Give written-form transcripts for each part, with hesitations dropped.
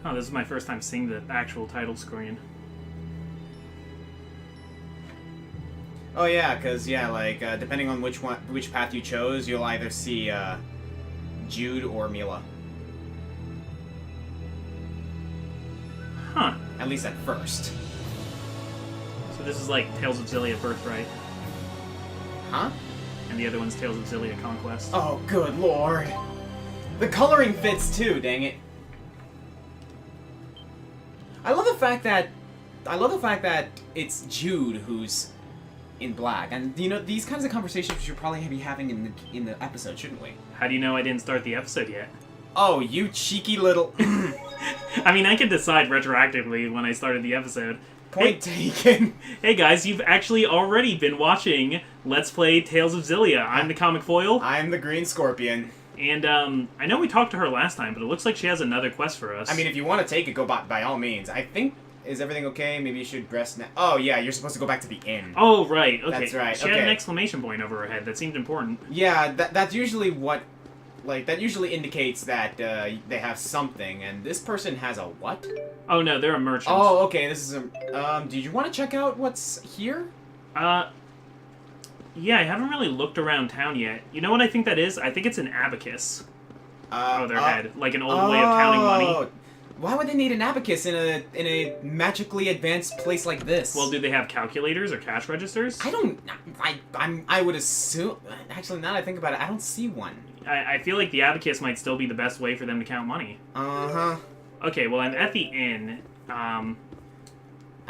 Oh, this is my first time seeing the actual title screen. Oh yeah, because like depending on which path you chose, you'll either see Jude or Mila. Huh. At least at first. So this is like Tales of Xillia Birthright. Huh? And the other one's Tales of Xillia Conquest. Oh, good lord. The coloring fits too, dang it. I love the fact that it's Jude who's in black, and you know these kinds of conversations we should probably be having in the episode, shouldn't we? How do you know I didn't start the episode yet? Oh, you cheeky little. I mean, I could decide retroactively when I started the episode. Point taken. Hey guys, you've actually already been watching Let's Play Tales of Xillia. I'm the Comic Foil. I'm the Green Scorpion. And I know we talked to her last time, but it looks like she has another quest for us. I mean, if you want to take it, go by all means. I think. Is everything okay? Maybe you should rest now. Oh, yeah, you're supposed to go back to the inn. Oh, right. Okay. That's right. She had an exclamation point over her head. That seemed important. Yeah, that's usually what... Like, that usually indicates that they have something, and this person has a what? Oh, no, they're a merchant. Oh, okay, this is a... Did you want to check out what's here? Yeah, I haven't really looked around town yet. You know what I think that is? I think it's an abacus. Their head. Like an old way of counting money. Why would they need an abacus in a magically advanced place like this? Well, do they have calculators or cash registers? I would assume... Actually, now that I think about it, I don't see one. I feel like the abacus might still be the best way for them to count money. Uh-huh. Okay, well, I'm at the inn. I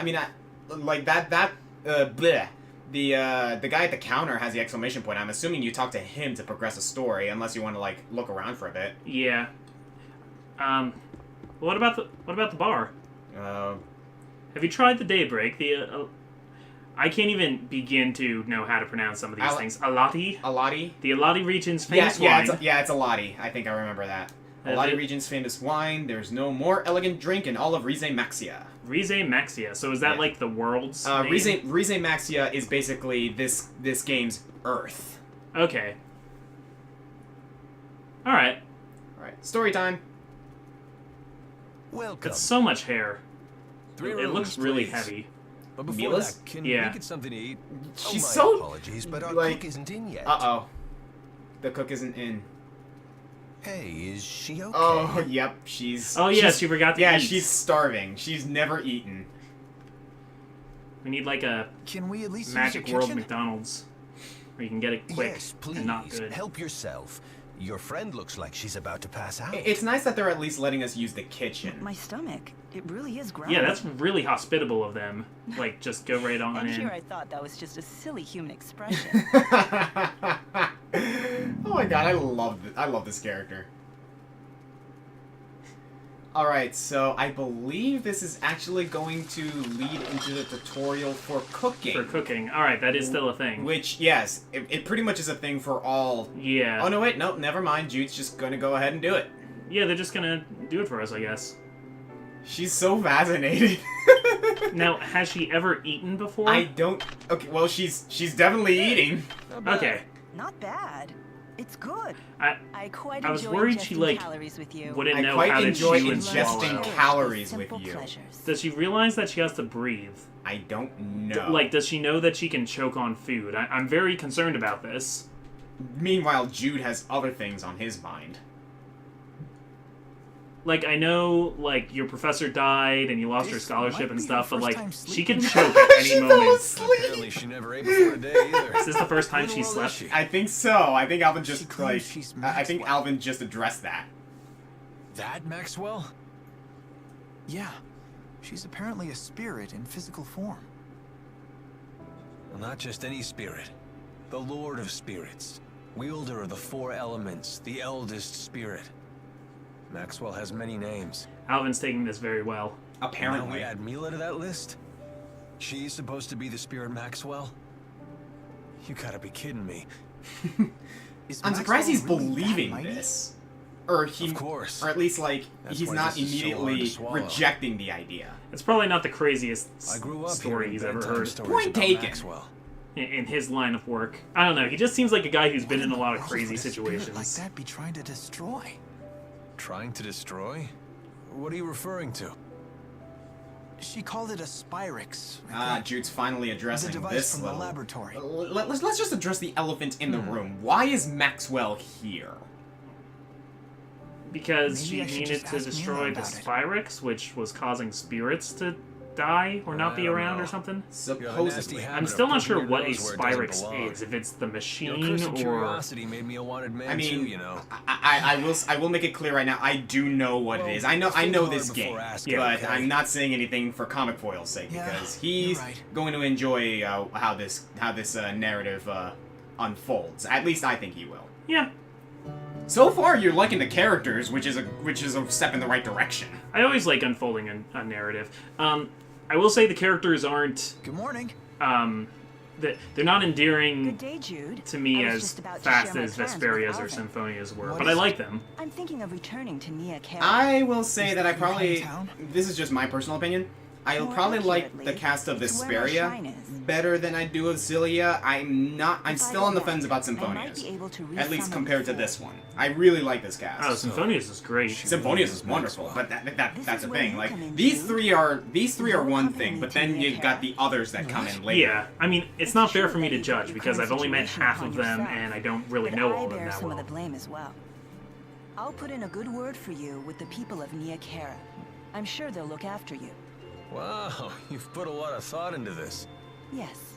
mean, like, bleh. The guy at the counter has the exclamation point. I'm assuming you talk to him to progress a story, unless you want to, like, look around for a bit. Yeah. What about the bar? Have you tried the Daybreak? I can't even begin to know how to pronounce some of these things. Alati? Alati? The Alati region's famous wine. It's Alati. I think I remember that. Alati region's famous wine. There's no more elegant drink in all of Rize Maxia. Rize Maxia. So is that like the world's name? Rize Maxia is basically this game's Earth. Okay. Alright. Alright. Story time. Welcome. It's so much hair. It looks really please. heavy. But before Mila's? that, can we get something to eat? She's my so... apologies, but our like, cook isn't in yet. Uh-oh. The cook isn't in. Hey, is she okay? Oh, yep, she's... Oh, yeah, she forgot to eat. Yeah, she's starving. She's never eaten. We need, like, a Can we at least Magic use your World kitchen? McDonald's. Where you can get it quick Yes, please. and not good. Help yourself. Your friend looks like she's about to pass out. It's nice that they're at least letting us use the kitchen. My stomach, it really is growling. Yeah, that's really hospitable of them. Like, just go right on And in. here I thought that was just a silly human expression. Oh my god, I love this character. Alright, so I believe this is actually going to lead into the tutorial for cooking. For cooking. Alright, that is still a thing. Which, yes, it pretty much is a thing for all... Yeah. Oh, no, wait, no, never mind. Jude's just gonna go ahead and do it. Yeah, they're just gonna do it for us, I guess. She's so fascinated. Now, has she ever eaten before? I don't... Okay, well, she's definitely eating. Okay. Not bad. It's good. I quite was enjoy worried she, ingesting like, calories with you. wouldn't I know quite how to enjoy chew and ingesting swallow. calories with Simple you. pleasures. Does she realize that she has to breathe? I don't know. Like, does she know that she can choke on food? I'm very concerned about this. Meanwhile, Jude has other things on his mind. Like, I know, like, your professor died and you lost your This scholarship might and be stuff, her but, like, first time she can sleeping. choke at any She fell moment. asleep. Apparently she never ate before a day either. Is this the first time Where she the world slept? is she? I think so. I think Alvin She just, claims like... she's I think Maxwell. Alvin just addressed that. That Maxwell? Yeah. She's apparently a spirit in physical form. Well, not just any spirit. The Lord of Spirits. Wielder of the four elements. The eldest spirit. Maxwell has many names. Alvin's taking this very well. Now we Apparently. add Mila to that list? She's supposed to be the spirit Maxwell? You gotta be kidding me. Is I'm surprised he's Maxwell really that believing mighty? this. Or he... Of course. Or at least, like, That's he's why not this is so hard to immediately swallow. rejecting the idea. It's probably not the craziest I grew up story hearing he's ever bedtime heard stories Point about taken. Maxwell. in his line of work. I don't know, he just seems like a guy who's been What in a the lot of world crazy would a spirit situations. like that be trying to destroy? Trying to destroy? What are you referring to? She called it a Spyrix. Jude's finally addressing the device this from little... the laboratory. Let's just address the elephant in the room. Why is Maxwell here? Because Maybe I she should needed just to ask destroy Mila the about it. Spyrix, which was causing spirits to die or not I be don't around know. or something. Supposedly. I'm still not sure what a Nose where it doesn't Spyrix belong. is. If it's the Your machine cursed or... curiosity made me a wanted man I mean, too, you know. I will make it clear right now. I do know what it is. I know this before game, asking, but okay? I'm not saying anything for comic foil's sake Yeah, because he's you're right. going to enjoy how this narrative unfolds. At least I think he will. Yeah. So far, you're liking the characters, which is a step in the right direction. I always like unfolding a narrative. I will say the characters aren't... Good morning. They're not endearing Good day, Jude. to me I was as just about to fast share my as plans with Vesperia's or Alvin. Symphonia's were, What but I is like it? them. I'm thinking of returning to Nia Kara. I will say that I your probably... hometown? This is just my personal opinion. I'll More probably like accurately, the cast of it's where my Vesperia shrine is. better than I do of Xillia. I'm If I still go on the back, fence about I might Symphonia's. be able to At least resummon compared to the this four. one. I really like this cast. Oh, Symphonia's is great. Symphonia's is Maxwell. wonderful, but This that's is the where thing. you Like come in, these Jude. three are Your one company thing, but to then Nia you've Kara. got the others that come in later. Yeah, I mean, it's It's not true fair for me that to you judge put because your I've only met situation half upon of them yourself. and I don't really But know I all of them bear that some well. of the blame as well. I'll put in a good word for you with the people of Nia Kara. I'm sure they'll look after you. Wow, you've put a lot of thought into this. Yes.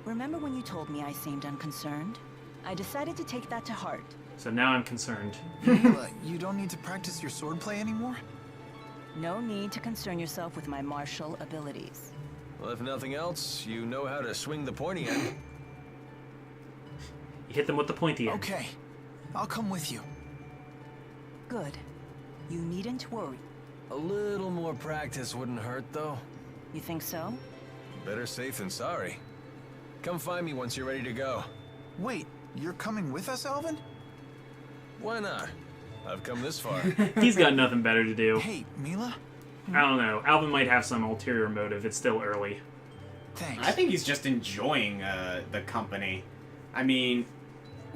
Remember when you told me I seemed unconcerned? I decided to take that to heart. So now I'm concerned. Mila, you don't need to practice your swordplay anymore? No need to concern yourself with my martial abilities. Well, if nothing else, you know how to swing the pointy end. You hit them with the pointy end. Okay. I'll come with you. Good. You needn't worry. A little more practice wouldn't hurt, though. You think so? Better safe than sorry. Come find me once you're ready to go. Wait, you're coming with us, Alvin? Why not? I've come this far. He's got nothing better to do. Hey, Mila? I don't know. Alvin might have some ulterior motive. It's still early. Thanks. I think he's just enjoying the company. I mean,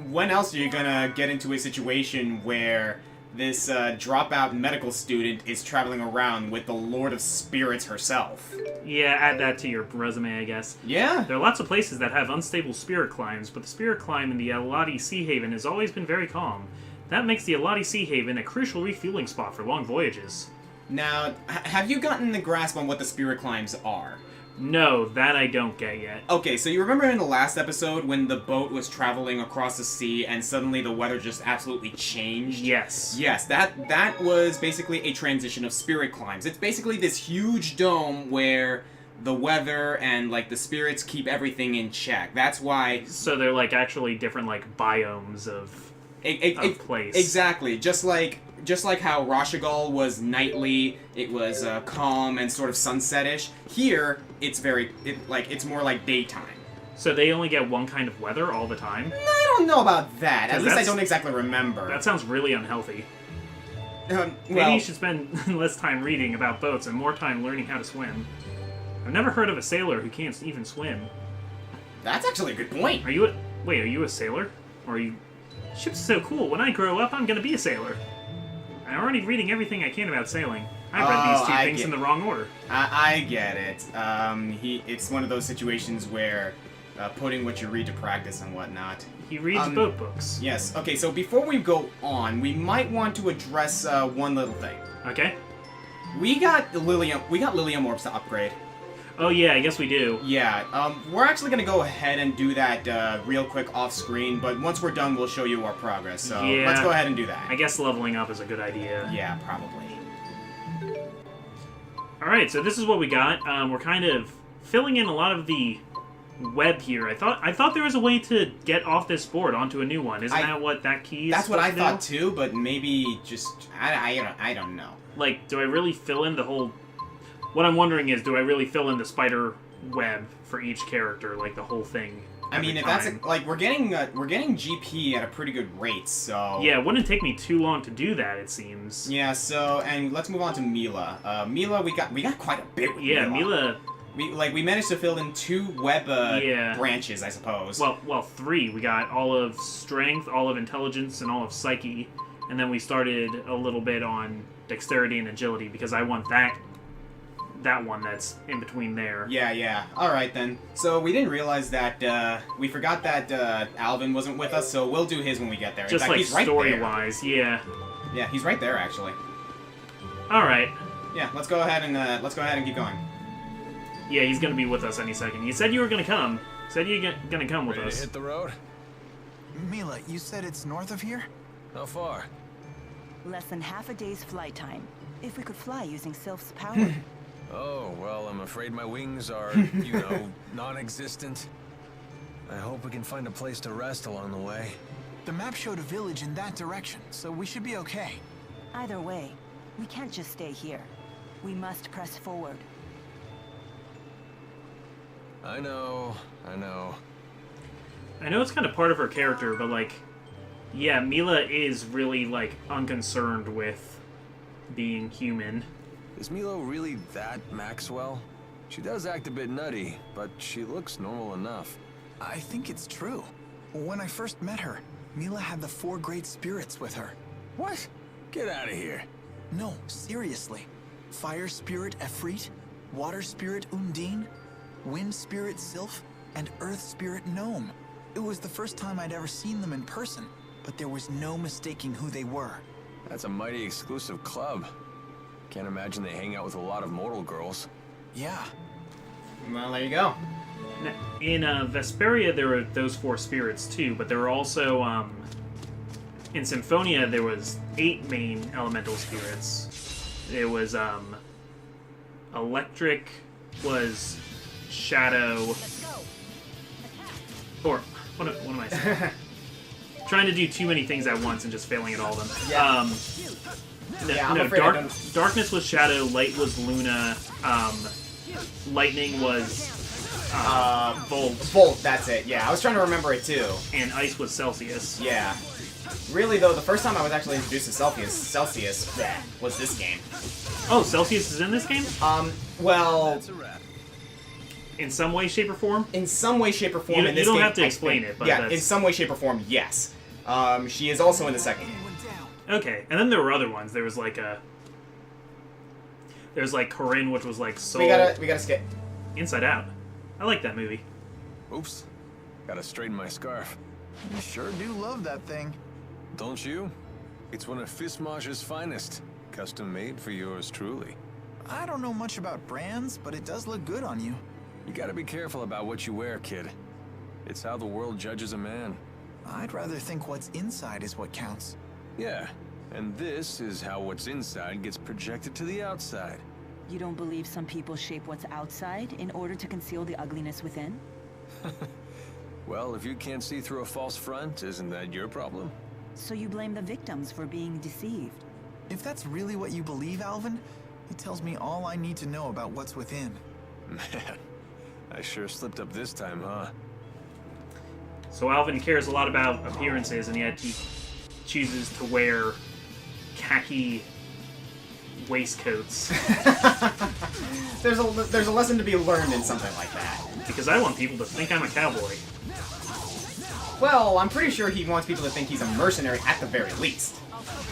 when else are you gonna get into a situation where this dropout medical student is traveling around with the Lord of Spirits herself? Yeah, add that to your resume, I guess. Yeah. There are lots of places that have unstable spirit climbs, but the spirit climb in the Eladi Sea Haven has always been very calm. That makes the Eladi Sea Haven a crucial refueling spot for long voyages. Now, have you gotten the grasp on what the spirit climbs are? No, that I don't get yet. Okay, so you remember in the last episode when the boat was traveling across the sea and suddenly the weather just absolutely changed? Yes. Yes, that was basically a transition of spirit climbs. It's basically this huge dome where the weather and like the spirits keep everything in check. That's why So they're like actually different like biomes of place. Exactly. Just like how Rashagal was nightly, it was calm and sort of sunsetish. Here, it's it's more like daytime. So they only get one kind of weather all the time? I don't know about that. At 'Cause least I that's- don't exactly remember. That sounds really unhealthy. Maybe well, you should spend less time reading about boats and more time learning how to swim. I've never heard of a sailor who can't even swim. that's actually a good point. Are you a sailor? Or are you... Ship's so cool. When I grow up, I'm gonna be a sailor. I'm already reading everything I can about sailing. I read these two I things get- in the wrong order. I get it. It's one of those situations where putting what you read to practice and whatnot. He reads boat books. Yes. Okay. So before we go on, we might want to address one little thing. Okay? We got Lilium orbs to upgrade. Oh yeah, I guess we do. Yeah. We're actually gonna go ahead and do that real quick off screen, but once we're done, we'll show you our progress. So Yeah. let's go ahead and do that. I guess leveling up is a good idea. Yeah, probably. Alright, so this is what we got. We're kind of filling in a lot of the web here. I thought there was a way to get off this board onto a new one. Isn't that what that key is? That's what I supposed to thought too, but maybe just I don't know. do? Like, do I really fill in the whole... What I'm wondering is, do I really fill in the spider web for each character, like the whole thing? I mean, if every that's time? like we're getting GP at a pretty good rate, so Yeah, it wouldn't take me too long to do that, it seems. Yeah, so and let's move on to Mila. Mila, we got quite a bit with Yeah, Mila... We managed to fill in 2 web Yeah. branches, I suppose. Well, 3. We got all of Strength, all of Intelligence, and all of Psyche. and then we started a little bit on dexterity and agility because I want that one that's in between there. Yeah. Alright then. So we didn't realize that, we forgot that, Alvin wasn't with us, so we'll do his when we get there. In Just fact, like he's right story-wise, yeah. Yeah, he's right there, actually. Alright. Yeah, let's go ahead and keep going. Yeah, he's gonna be with us any second. You said you were gonna come. Said you're gonna come with Ready to us. hit the road? Mila, you said it's north of here? How far? Less than half a day's flight time. If we could fly using Sylph's power. Oh, well, I'm afraid my wings are, non-existent. I hope we can find a place to rest along the way. The map showed a village in that direction, so we should be okay. Either way, we can't just stay here. We must press forward. I know. I know it's kind of part of her character, but, like, yeah, Mila is really, like, unconcerned with being human. Is Milo really that Maxwell? She does act a bit nutty, but she looks normal enough. I think it's true. When I first met her, Mila had the 4 great spirits with her. What? Get out of here. No, seriously. Fire spirit Efreet, water spirit Undine, wind spirit Sylph, and earth spirit Gnome. It was the first time I'd ever seen them in person, but there was no mistaking who they were. That's a mighty exclusive club. Can't imagine they hang out with a lot of mortal girls. Yeah. Well, there you go. In Vesperia, there were those 4 spirits too, but there were also in Symphonia there was 8 main elemental spirits. There was electric, was shadow, or what am I saying? Trying to do too many things at once and just failing at all of them. Yeah. No, darkness was shadow, light was Luna, lightning was Volt. Volt, that's it. Yeah, I was trying to remember it too. And ice was Celsius. Yeah. Really though, the first time I was actually introduced to Celsius was this game. Oh, Celsius is in this game? Well, That's a wrap. In some way, shape, or form? in some way, shape, or form You in this don't game. have to I explain think- it, but yeah, that's- in some way, shape, or form, yes. She is also in the second game. Okay, and then there were other ones. There was like Corinne, which was like Soul. We gotta skip. Inside Out. I like that movie. Oops. Gotta straighten my scarf. You sure do love that thing. Don't you? It's one of Fismage's finest. Custom made for yours truly. I don't know much about brands, but it does look good on you. You gotta be careful about what you wear, kid. It's how the world judges a man. I'd rather think what's inside is what counts. Yeah, and this is how what's inside gets projected to the outside. You don't believe some people shape what's outside in order to conceal the ugliness within? Well, if you can't see through a false front, isn't that your problem? So you blame the victims for being deceived? If that's really what you believe, Alvin, it tells me all I need to know about what's within. Man, I sure slipped up this time, huh? So Alvin cares a lot about appearances, and yet he chooses to wear khaki waistcoats. There's a lesson to be learned in something like that. Because I want people to think I'm a cowboy. Well, I'm pretty sure he wants people to think he's a mercenary at the very least.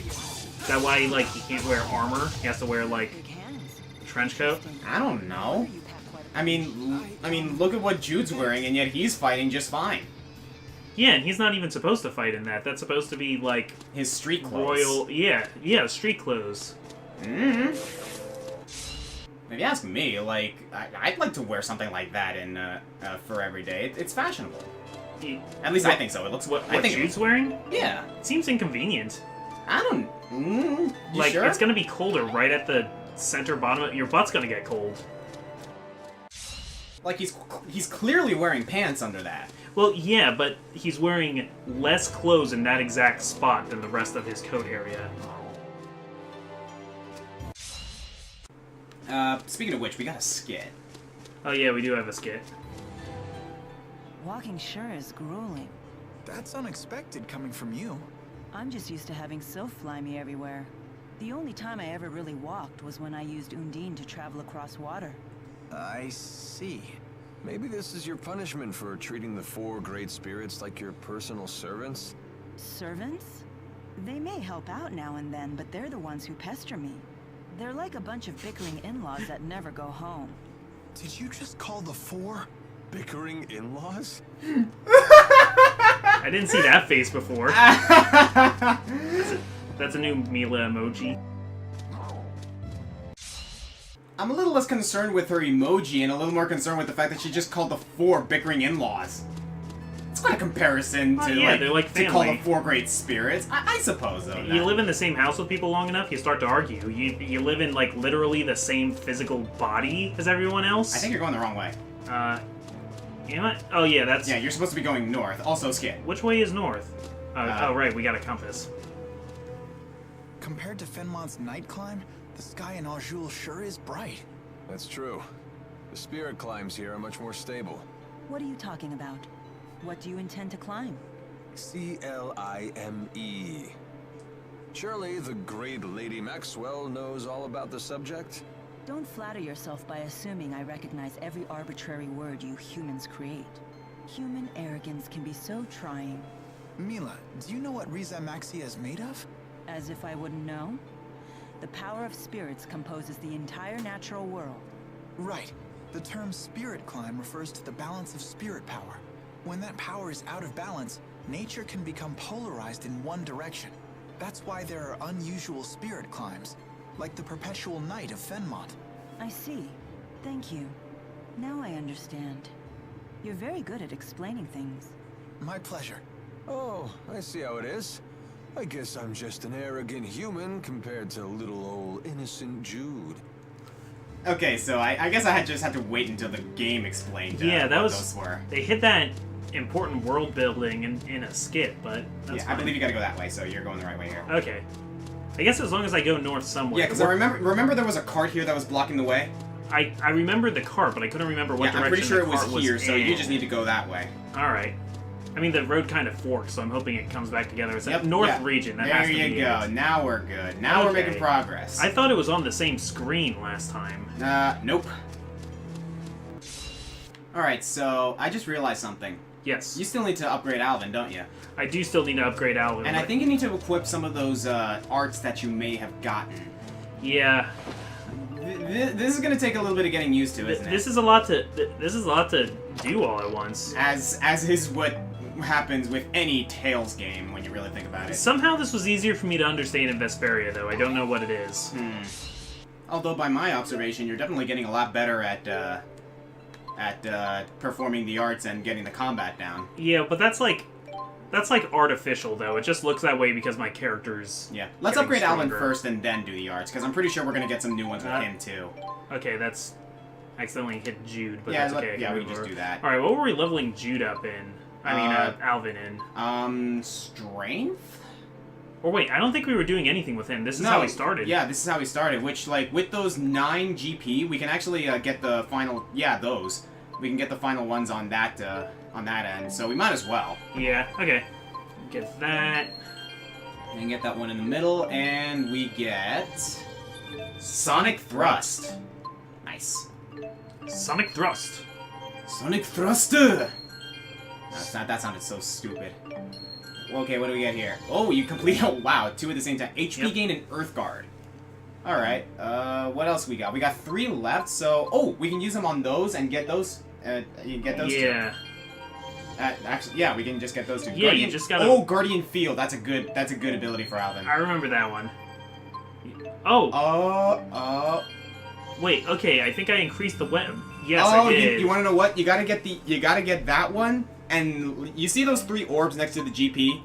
Is that why, like, he can't wear armor? He has to wear, like, Big hands. trench coat? I don't know. You pack quite a I mean, look at what Jude's wearing, and yet he's fighting just fine. Yeah, and he's not even supposed to fight in that. That's supposed to be, like, His street clothes. royal... Yeah, street clothes. Mm-hmm. If you ask me, like, I'd like to wear something like that for every day. It's fashionable. At least I think so. It looks. What I think it Jude's looks, wearing? yeah. It seems inconvenient. I don't. You Like, sure? it's gonna be colder right at the center bottom of... Your butt's gonna get cold. Like he's clearly wearing pants under that. Well, yeah, but he's wearing less clothes in that exact spot than the rest of his coat area. Speaking of which, we got a skit. Oh yeah, we do have a skit. Walking sure is grueling. That's unexpected coming from you. I'm just used to having Sylph fly me everywhere. The only time I ever really walked was when I used Undine to travel across water. I see. Maybe this is your punishment for treating the 4 great spirits like your personal servants? Servants? They may help out now and then, but they're the ones who pester me. They're like a bunch of bickering in-laws that never go home. Did you just call the four? Bickering in-laws? I didn't see that face before. That's a new Mila emoji. I'm a little less concerned with her emoji and a little more concerned with the fact that she just called the four bickering in-laws. It's quite a comparison to, yeah, they're like to call the family. four great spirits. I suppose, though. You live in the same house with people long enough, you start to argue. You live in, like, literally the same physical body as everyone else. I think you're going the wrong way. Am I? Oh, yeah, that's... Yeah, you're supposed to be going north. Also, skid. Which way is north? Oh, right, we got a compass. Compared to Fenmont's night climb, the sky in Aujul sure is bright. That's true. The spirit climbs here are much more stable. What are you talking about? What do you intend to climb? C-L-I-M-E. Surely the great Lady Maxwell knows all about the subject? Don't flatter yourself by assuming I recognize every arbitrary word you humans create. Human arrogance can be so trying. Mila, do you know what Riza Maxia is made of? As if I wouldn't know? The power of spirits composes the entire natural world. Right. The term spirit climb refers to the balance of spirit power. When that power is out of balance, nature can become polarized in one direction. That's why there are unusual spirit climbs, like the perpetual night of Fenmont. I see. Thank you. Now I understand. You're very good at explaining things. My pleasure. Oh, I see how it is. I guess I'm just an arrogant human compared to little old innocent Jude. Okay, so I guess I just had to wait until the game explained Yeah, that what was... those were. They hit that important world building in a skit, but that's Yeah, fine. I believe you gotta go that way, so you're going the right way here. Okay. I guess as long as I go north somewhere. Yeah, because I remember there was a cart here that was blocking the way? I remembered the cart, but I couldn't remember what Yeah, direction I'm pretty sure the it cart was here, so you in. just need to go that way. Alright. I mean, the road kind of forks, so I'm hoping it comes back together. It's Yep, that north yeah. region. That there has to you be go. it. Now we're good. Now we're Okay. making progress. I thought it was on the same screen last time. Nope. Alright, so I just realized something. Yes. You still need to upgrade Alvin, don't you? I do still need to upgrade Alvin. And I but- think you need to equip some of those arts that you may have gotten. Yeah. This is going to take a little bit of getting used to, isn't it? This is a lot to... This is a lot to do all at once. As is what happens with any Tales game when you really think about it. Somehow this was easier for me to understand in Vesperia, though. I don't know what it is. Although by my observation, you're definitely getting a lot better at performing the arts and getting the combat down. Yeah, but that's like artificial, though. It just looks that way because my character's... Yeah. Let's getting upgrade Alvin stronger. first and then do the arts, because I'm pretty sure we're going to get some new ones with him, too. Okay, that's... accidentally hit Jude, but Yeah, that's okay. I yeah, can we can just remember. do that. Alright, what were we leveling Jude up in? I mean, Alvin in. Strength? Or wait, I don't think we were doing anything with him. This is how we started. Yeah, this is how we started, which, like, with those 9 GP, we can actually get the final... Yeah, those. We can get the final ones on that end, so we might as well. Yeah, okay. Get that. And get that one in the middle, and we get... Sonic Thrust. Nice. Sonic Thrust. Sonic Thruster! No, that sounded so stupid. Okay, what do we get here? Oh, you complete... Oh, wow, 2 at the same time. HP Yep. gain and Earth Guard. Alright, what else we got? We got 3 left, so... Oh, we can use them on those and get those... you can get those Yeah. two. Actually, yeah, we can just get those two. Yeah, you just gotta- Oh, Guardian Field. That's a good ability for Alvin. I remember that one. Oh! Wait, okay, I think I increased the web. Yes, I did. You want to know what? You gotta get that one, and you see those 3 orbs next to the GP?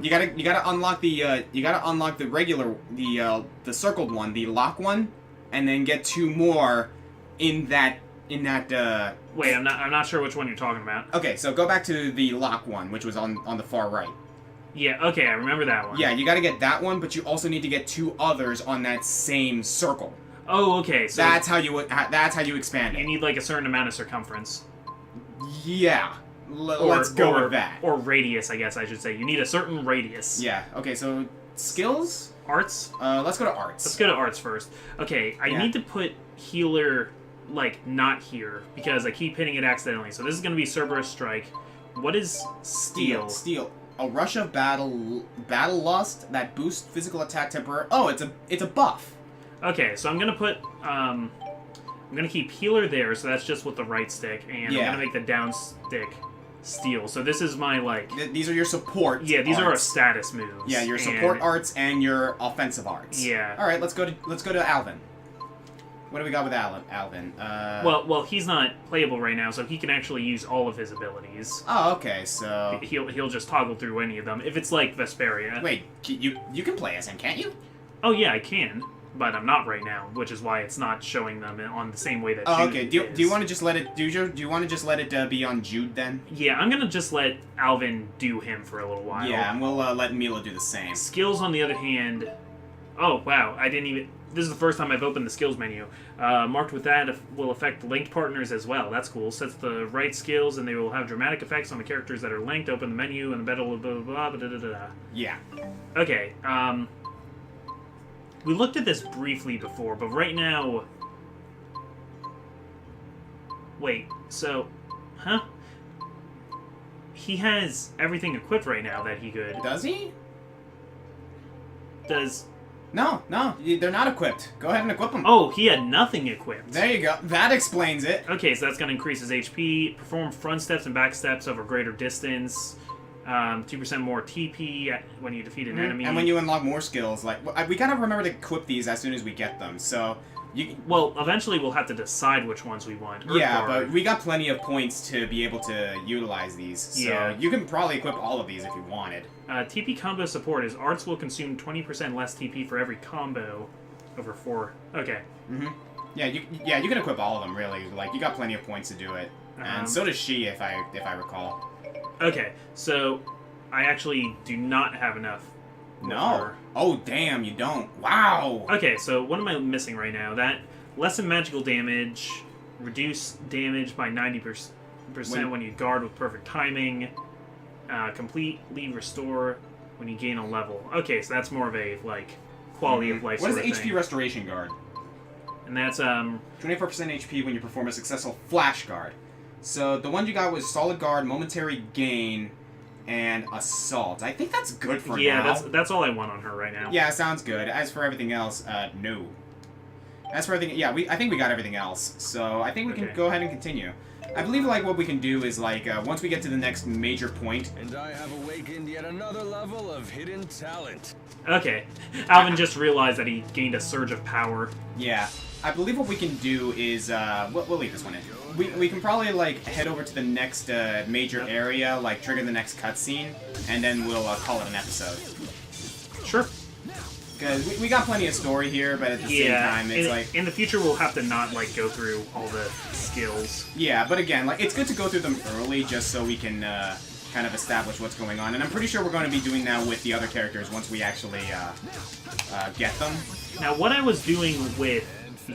You gotta unlock the regular, the circled one, the lock one, and then get 2 more in that. Wait, I'm not sure which one you're talking about. Okay, so go back to the lock one, which was on the far right. Yeah, okay, I remember that one. Yeah, you gotta get that one, but you also need to get 2 others on that same circle. Oh, okay, so... That's how you expand You it. need, like, a certain amount of circumference. Yeah. Let's go with that. Or radius, I guess I should say. You need a certain radius. Yeah, okay, so skills? Arts? Let's go to arts. Let's go to arts first. Okay, I need to put healer, like, not here, because I keep hitting it accidentally. So this is going to be Cerberus Strike. What is Steel? Steel. a rush of battle lust that boosts physical attack temporarily. Oh, it's a buff. Okay, so I'm gonna put I'm gonna keep healer there, so that's just with the right stick, and Yeah. I'm gonna make the down stick steel. So this is my like. These are your support. Yeah, these are our arts. status moves. Yeah, your support arts and your offensive arts. Yeah. All right, let's go to Alvin. What do we got with Alvin? Well, he's not playable right now, so he can actually use all of his abilities. Oh, okay. So He'll just toggle through any of them. If it's like Vesperia. wait, you can play as him, can't you? Oh yeah, I can, but I'm not right now, which is why it's not showing them on the same way that. Oh, Jude okay. is. Do you want to just let it do you want to just let it be on Jude then? Yeah, I'm gonna just let Alvin do him for a little while. Yeah, and we'll let Mila do the same. Skills, on the other hand. Oh wow, I didn't even. This is the first time I've opened the skills menu. Marked with that will affect linked partners as well. That's cool. Sets the right skills, and they will have dramatic effects on the characters that are linked. Open the menu, and the battle, blah, blah, blah, blah, blah, blah. Yeah. Okay, we looked at this briefly before, but right now... Wait, so... Huh? He has everything equipped right now that he could. Does he? Does... No, they're not equipped. Go ahead and equip them. Oh, he had nothing equipped. There you go. That explains it. Okay, so that's going to increase his HP. Perform front steps and back steps over greater distance. 2% more TP when you defeat an enemy. And when you unlock more skills, like we gotta remember to equip these as soon as we get them. So you. Well, eventually we'll have to decide which ones we want. Yeah, but we got plenty of points to be able to utilize these. So Yeah. you can probably equip all of these if you wanted. TP combo support is arts will consume 20% less TP for every combo over 4. Okay. Yeah, you can equip all of them really. Like you got plenty of points to do it, and so does she, if I recall. Okay, so I actually do not have enough. with No. her. Oh damn, you don't. Wow. Okay, so what am I missing right now? That lessen magical damage, reduce damage by 90% when you guard with perfect timing, completely restore when you gain a level. Okay, so that's more of a like quality of life. What is sort the of HP thing. restoration guard? And that's 24% HP when you perform a successful flash guard. So the one you got was solid guard, momentary gain, and assault. I think that's good for now. that's all I want on her right now. Yeah, sounds good. As for everything else, no. As for everything, yeah, I think we got everything else. So I think we can go ahead and continue. I believe like what we can do is like once we get to the next major point. And I have awakened yet another level of hidden talent. Okay, Alvin just realized that he gained a surge of power. Yeah, I believe what we can do is we'll leave this one in. We can probably like head over to the next major area, like trigger the next cutscene, and then we'll call it an episode. Sure. Because we got plenty of story here, but at the same time, it's like in the future we'll have to not like go through all the skills. yeah. But again, like it's good to go through them early, just so we can kind of establish what's going on. And I'm pretty sure we're going to be doing that with the other characters once we actually get them. Now, what I was doing with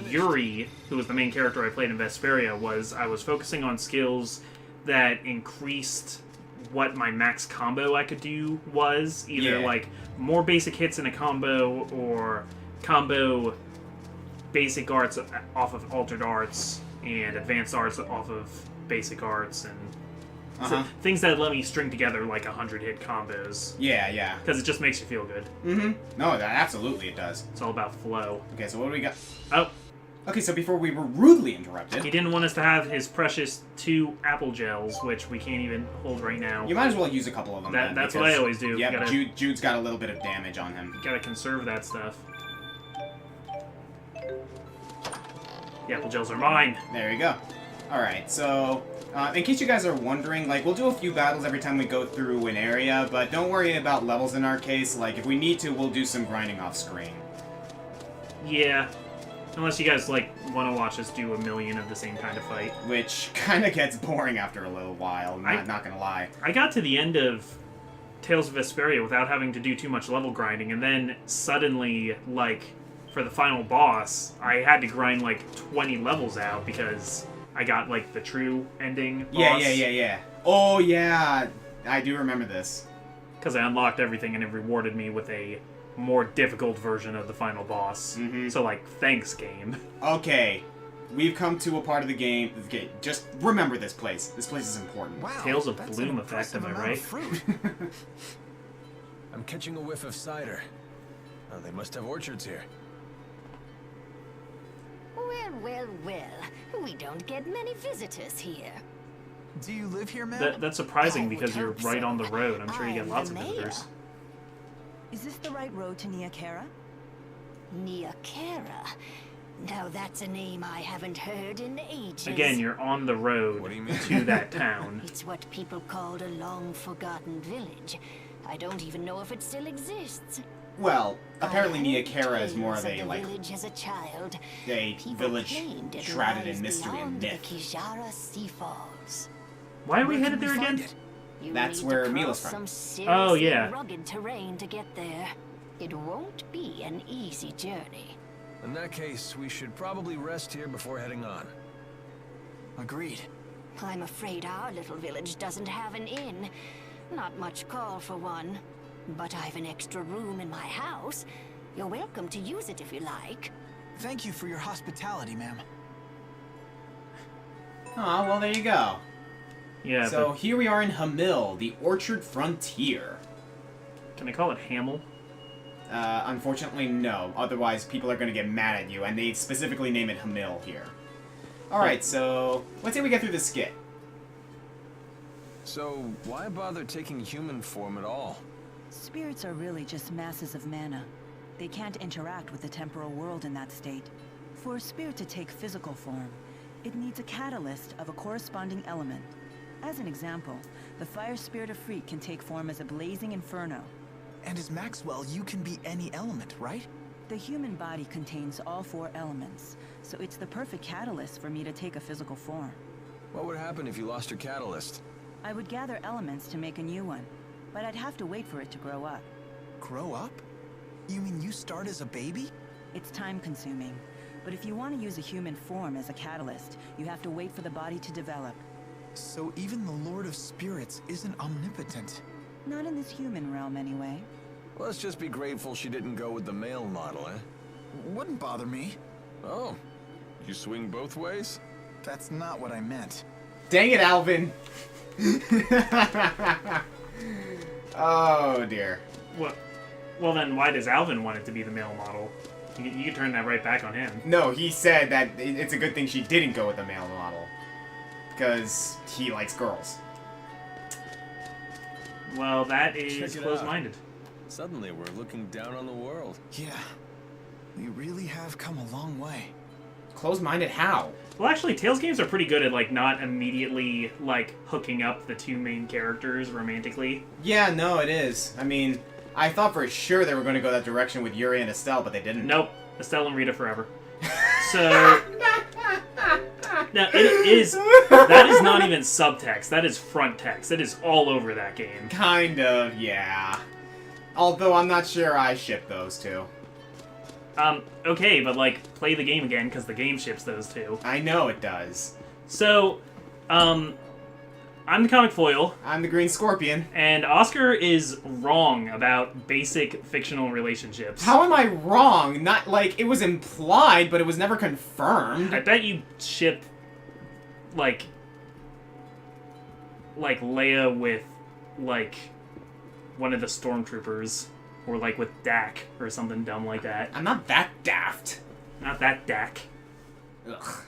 Yuri, who was the main character I played in Vesperia, was I was focusing on skills that increased what my max combo I could do was. Either like more basic hits in a combo, or combo basic arts off of altered arts, and advanced arts off of basic arts, and so things that let me string together like 100-hit combos. Yeah. Because it just makes you feel good. No, absolutely it does. It's all about flow. Okay, so what do we got? Oh, Okay, so before we were rudely interrupted, he didn't want us to have his precious 2 apple gels, which we can't even hold right now. you might as well use a couple of them. then, That's what I always do. Yeah, You Jude's got a little bit of damage on him. gotta conserve that stuff. The apple gels are mine. There you go. Alright, so, in case you guys are wondering, like, we'll do a few battles every time we go through an area, but don't worry about levels in our case. Like, if we need to, we'll do some grinding off screen. Yeah. Unless you guys, like, want to watch us do 1,000,000 of the same kind of fight. Which kind of gets boring after a little while, not gonna lie. I got to the end of Tales of Vesperia without having to do too much level grinding, and then suddenly, like, for the final boss, I had to grind, like, 20 levels out because I got, like, the true ending boss. Yeah. Oh, yeah. I do remember this. Because I unlocked everything and it rewarded me with a more difficult version of the final boss. So, like, thanks, game. Okay. we've come to a part of the game. Just remember this place. This place is important. Wow, Tales of that's Bloom an effect, am I impressive amount right? of fruit. I'm catching a whiff of cider. Oh, they must have orchards here. Well. We don't get many visitors here. Do you live here, ma'am? That's surprising I would because you're hope right so. on the road. I'm sure you I get am lots the of visitors. Is this the right road to Niakara? Niakara. Now that's a name I haven't heard in ages. Again, you're on the road What do you mean? to that town. It's what people called a long-forgotten village. I don't even know if it still exists. Well, apparently I heard Niakara is more of tales a, the like, village as a child. a People village claimed it shrouded in lies mystery and beyond the myth. Kijara Sea Falls. Why are we Where headed can there find again? it? You That's need where to Mila's cross from. some Oh, seriously yeah. rugged terrain to get there. It won't be an easy journey. In that case, we should probably rest here before heading on. Agreed. I'm afraid our little village doesn't have an inn. Not much call for one. But I've an extra room in my house. You're welcome to use it if you like. Thank you for your hospitality, ma'am. Oh, well, there you go. Yeah, So here we are in Hamil, the Orchard Frontier. but can I call it Hamel? Unfortunately, no. Otherwise, people are going to get mad at you, and they specifically name it Hamil here. Alright, so let's say we get through the skit. So, why bother taking human form at all? Spirits are really just masses of mana. They can't interact with the temporal world in that state. For a spirit to take physical form, it needs a catalyst of a corresponding element. As an example, the fire spirit of Freak can take form as a blazing inferno. And as Maxwell, you can be any element, right? The human body contains all 4 elements, so it's the perfect catalyst for me to take a physical form. What would happen if you lost your catalyst? I would gather elements to make a new one, but I'd have to wait for it to grow up. Grow up? You mean you start as a baby? It's time-consuming, but if you want to use a human form as a catalyst, you have to wait for the body to develop. So even the Lord of Spirits isn't omnipotent. Not in this human realm, anyway. Let's just be grateful she didn't go with the male model, eh? Wouldn't bother me. Oh, you swing both ways? That's not what I meant. Dang it, Alvin! Oh, dear. Well, then why does Alvin want it to be the male model? You can turn that right back on him. No, he said that it's a good thing she didn't go with the male model. Because he likes girls. Well, that Check is it out. closed-minded. Suddenly, we're looking down on the world. Yeah, we really have come a long way. Closed-minded how? Well, actually, Tales games are pretty good at, like, not immediately, like, hooking up the 2 main characters romantically. Yeah, no, it is. I mean, I thought for sure they were going to go that direction with Yuri and Estelle, but they didn't. Nope. Estelle and Rita forever. So... Now, that is not even subtext. That is front text. That is all over that game. Kind of, yeah. Although I'm not sure I ship those two. Okay, but, like, play the game again, because the game ships those 2. I know it does. So, I'm the Comic Foil, I'm the Green Scorpion. and Oscar is wrong about basic fictional relationships. How am I wrong? Not like it was implied, but it was never confirmed. I bet you ship, like Leia with, like, one of the stormtroopers, or, like, with Dak, or something dumb like that. I'm not that daft. Not that Dak. Ugh.